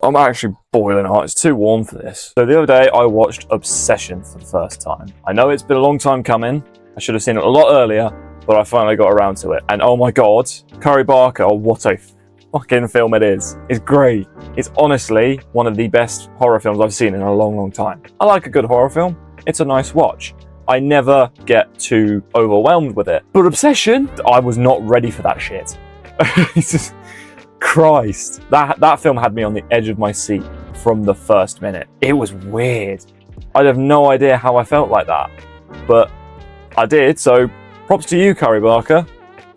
I'm actually boiling hot. It's too warm for this. So the other day I watched Obsession for the first time. I know it's been a long time coming. I should have seen it a lot earlier, but I finally got around to it. And oh my God, Curry Barker, what a fucking film it is. It's great. It's honestly one of the best horror films I've seen in a long, long time. I like a good horror film. It's a nice watch. I never get too overwhelmed with it. But Obsession, I was not ready for that shit. It's just, Christ. That film had me on the edge of my seat from the first minute. It was weird. I have no idea how I felt like that. But I did, so props to you, Curry Barker.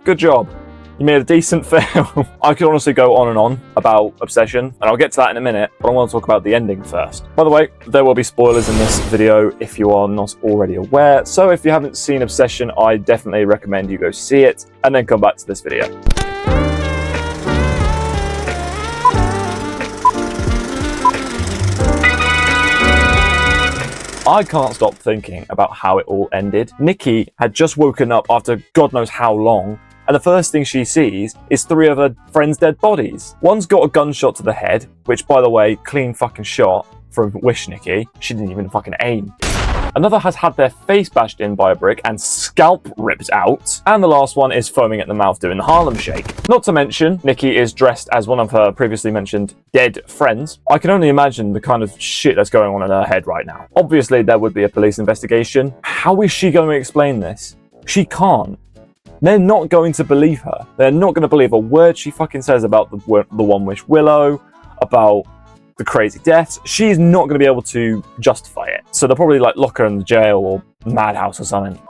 Good job. You made a decent film. I could honestly go on and on about Obsession, and I'll get to that in a minute, but I want to talk about the ending first. By the way, there will be spoilers in this video if you are not already aware, so if you haven't seen Obsession, I definitely recommend you go see it, and then come back to this video. I can't stop thinking about how it all ended. Nikki had just woken up after God knows how long, and the first thing she sees is 3 of her friends' dead bodies. One's got a gunshot to the head, which, by the way, clean fucking shot from Wish Nikki. She didn't even fucking aim. Another has had their face bashed in by a brick and scalp ripped out. And the last one is foaming at the mouth doing the Harlem Shake. Not to mention, Nikki is dressed as one of her previously mentioned dead friends. I can only imagine the kind of shit that's going on in her head right now. Obviously, there would be a police investigation. How is she going to explain this? She can't. They're not going to believe her. They're not going to believe a word she fucking says about the One Wish Willow, about the crazy deaths. She's not going to be able to justify it. So they'll probably like lock her in the jail or madhouse or something.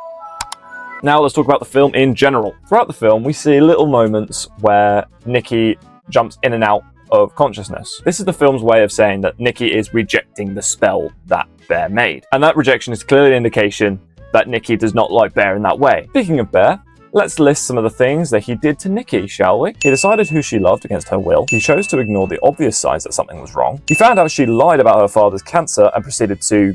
Now let's talk about the film in general. Throughout the film, we see little moments where Nikki jumps in and out of consciousness. This is the film's way of saying that Nikki is rejecting the spell that Bear made. And that rejection is clearly an indication that Nikki does not like Bear in that way. Speaking of Bear, let's list some of the things that he did to Nikki, shall we? He decided who she loved against her will. He chose to ignore the obvious signs that something was wrong. He found out she lied about her father's cancer and proceeded to...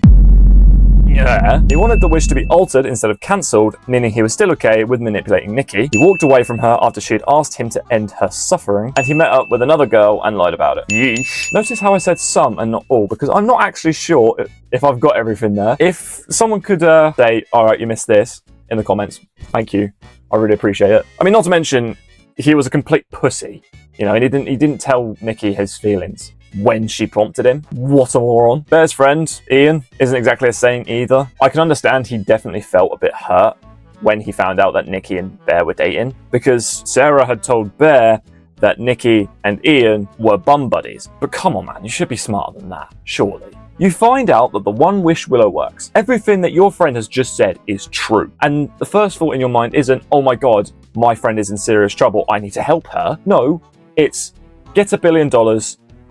He wanted the wish to be altered instead of cancelled, meaning he was still okay with manipulating Nikki. He walked away from her after she had asked him to end her suffering, and he met up with another girl and lied about it. Yeesh. Notice how I said some and not all, because I'm not actually sure if I've got everything there. If someone could say, alright, you missed this, in the comments, thank you. I really appreciate it. I mean, not to mention, he was a complete pussy. You know, and he didn't tell Nikki his feelings when she prompted him. What a moron. Bear's friend, Ian, isn't exactly a saint either. I can understand he definitely felt a bit hurt when he found out that Nikki and Bear were dating, because Sarah had told Bear that Nikki and Ian were bum buddies. But come on, man, you should be smarter than that, surely. You find out that the One Wish Willow works. Everything that your friend has just said is true. And the first thought in your mind isn't, oh my God, my friend is in serious trouble, I need to help her. No, it's get $1 billion,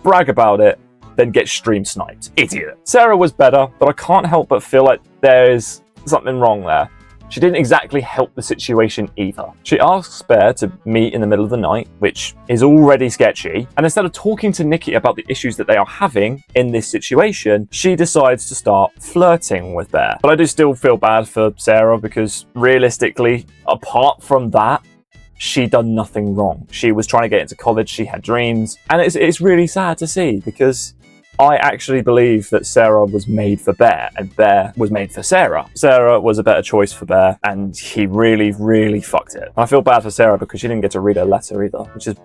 brag about it, then get stream sniped. Idiot. Sarah was better, but I can't help but feel like there's something wrong there. She didn't exactly help the situation either. She asks Bear to meet in the middle of the night, which is already sketchy, and instead of talking to Nikki about the issues that they are having in this situation, she decides to start flirting with Bear. But I do still feel bad for Sarah, because realistically, apart from that, she'd done nothing wrong. She was trying to get into college, she had dreams, and it's really sad to see, because I actually believe that Sarah was made for Bear and Bear was made for Sarah. Sarah was a better choice for Bear and he really, really fucked it. I feel bad for Sarah because she didn't get to read her letter either, which is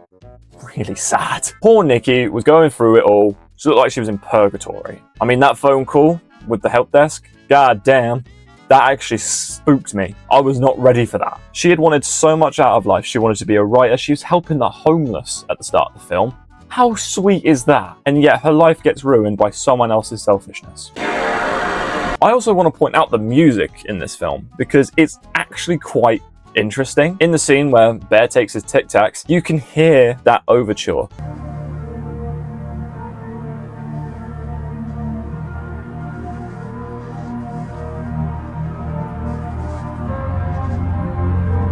really sad. Poor Nikki was going through it all. She looked like she was in purgatory. I mean, that phone call with the help desk, god damn, that actually spooked me. I was not ready for that. She had wanted so much out of life. She wanted to be a writer. She was helping the homeless at the start of the film. How sweet is that? And yet her life gets ruined by someone else's selfishness. I also want to point out the music in this film, because it's actually quite interesting. In the scene where Bear takes his Tic Tacs, you can hear that overture.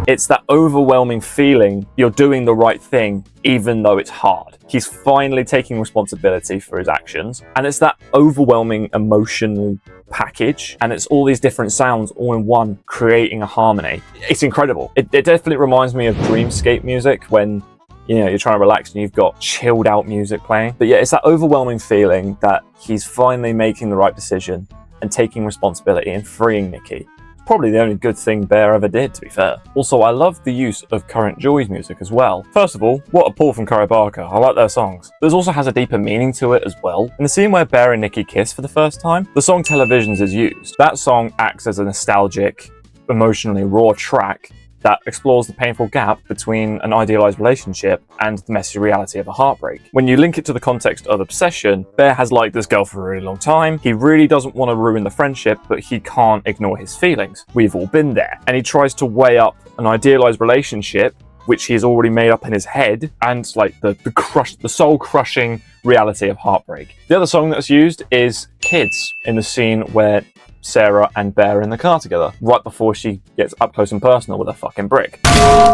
It's that overwhelming feeling you're doing the right thing even though it's hard. He's finally taking responsibility for his actions, and it's that overwhelming emotional package, and it's all these different sounds all in one creating a harmony. It's incredible. It definitely reminds me of Dreamscape music when, You know, you're trying to relax and you've got chilled out music playing. But yeah, it's that overwhelming feeling that he's finally making the right decision and taking responsibility and freeing Nikki. Probably the only good thing Bear ever did, to be fair. Also, I love the use of Current Joy's music as well. First of all, what a pull from Corey Barker. I like their songs. This also has a deeper meaning to it as well. In the scene where Bear and Nikki kiss for the first time, the song Televisions is used. That song acts as a nostalgic, emotionally raw track that explores the painful gap between an idealized relationship and the messy reality of a heartbreak. When you link it to the context of Obsession, Bear has liked this girl for a really long time. He really doesn't want to ruin the friendship, but he can't ignore his feelings. We've all been there. And he tries to weigh up an idealized relationship, which he has already made up in his head, and like the soul-crushing reality of heartbreak. The other song that's used is Kids, in the scene where Sarah and Bear are in the car together, right before she gets up close and personal with a fucking brick.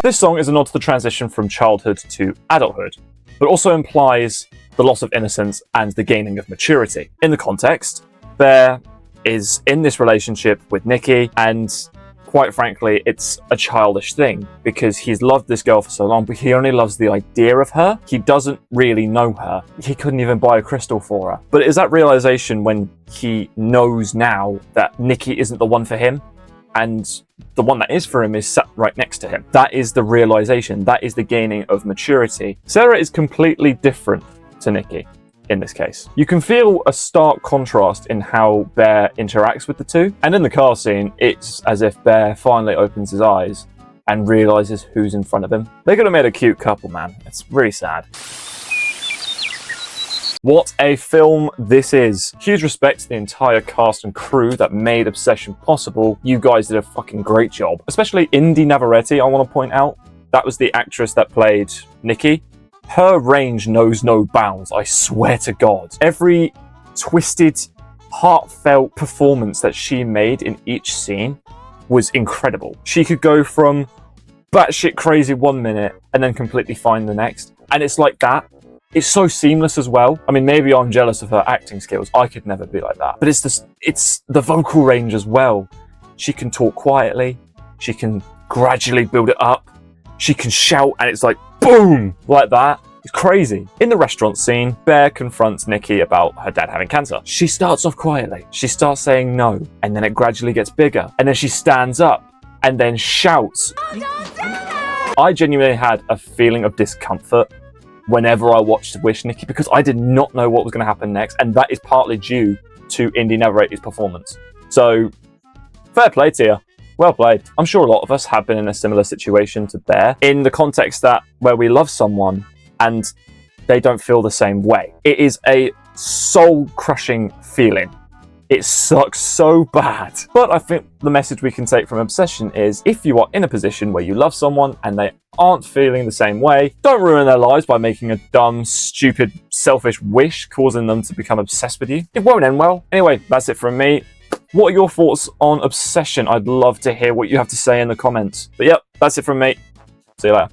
This song is a nod to the transition from childhood to adulthood, but also implies the loss of innocence and the gaining of maturity. In the context, Bear is in this relationship with Nikki, and quite frankly, it's a childish thing because he's loved this girl for so long, but he only loves the idea of her. He doesn't really know her. He couldn't even buy a crystal for her. But it is that realization when he knows now that Nikki isn't the one for him, and the one that is for him is sat right next to him. That is the realization. That is the gaining of maturity. Sarah is completely different to Nikki in this case. You can feel a stark contrast in how Bear interacts with the two. And in the car scene, it's as if Bear finally opens his eyes and realizes who's in front of him. They could have made a cute couple, man. It's really sad. What a film this is. Huge respect to the entire cast and crew that made Obsession possible. You guys did a fucking great job. Especially Indy Navarrete, I want to point out. That was the actress that played Nikki. Her range knows no bounds, I swear to God. Every twisted, heartfelt performance that she made in each scene was incredible. She could go from batshit crazy 1 minute and then completely fine the next. And it's like that. It's so seamless as well. I mean, maybe I'm jealous of her acting skills. I could never be like that. But it's the vocal range as well. She can talk quietly. She can gradually build it up. She can shout and it's like, boom, like that. It's crazy. In the restaurant scene, Bear confronts Nikki about her dad having cancer. She starts off quietly. She starts saying no, and then it gradually gets bigger. And then she stands up and then shouts. I genuinely had a feeling of discomfort whenever I watched Wish Nikki because I did not know what was going to happen next, and that is partly due to Indy Navarrete's performance. So, fair play to you. Well played. I'm sure a lot of us have been in a similar situation to Bear, in the context that where we love someone and they don't feel the same way. It is a soul-crushing feeling. It sucks so bad. But I think the message we can take from Obsession is if you are in a position where you love someone and they aren't feeling the same way, don't ruin their lives by making a dumb, stupid, selfish wish causing them to become obsessed with you. It won't end well. Anyway, that's it from me. What are your thoughts on Obsession? I'd love to hear what you have to say in the comments. But yep, that's it from me. See you later.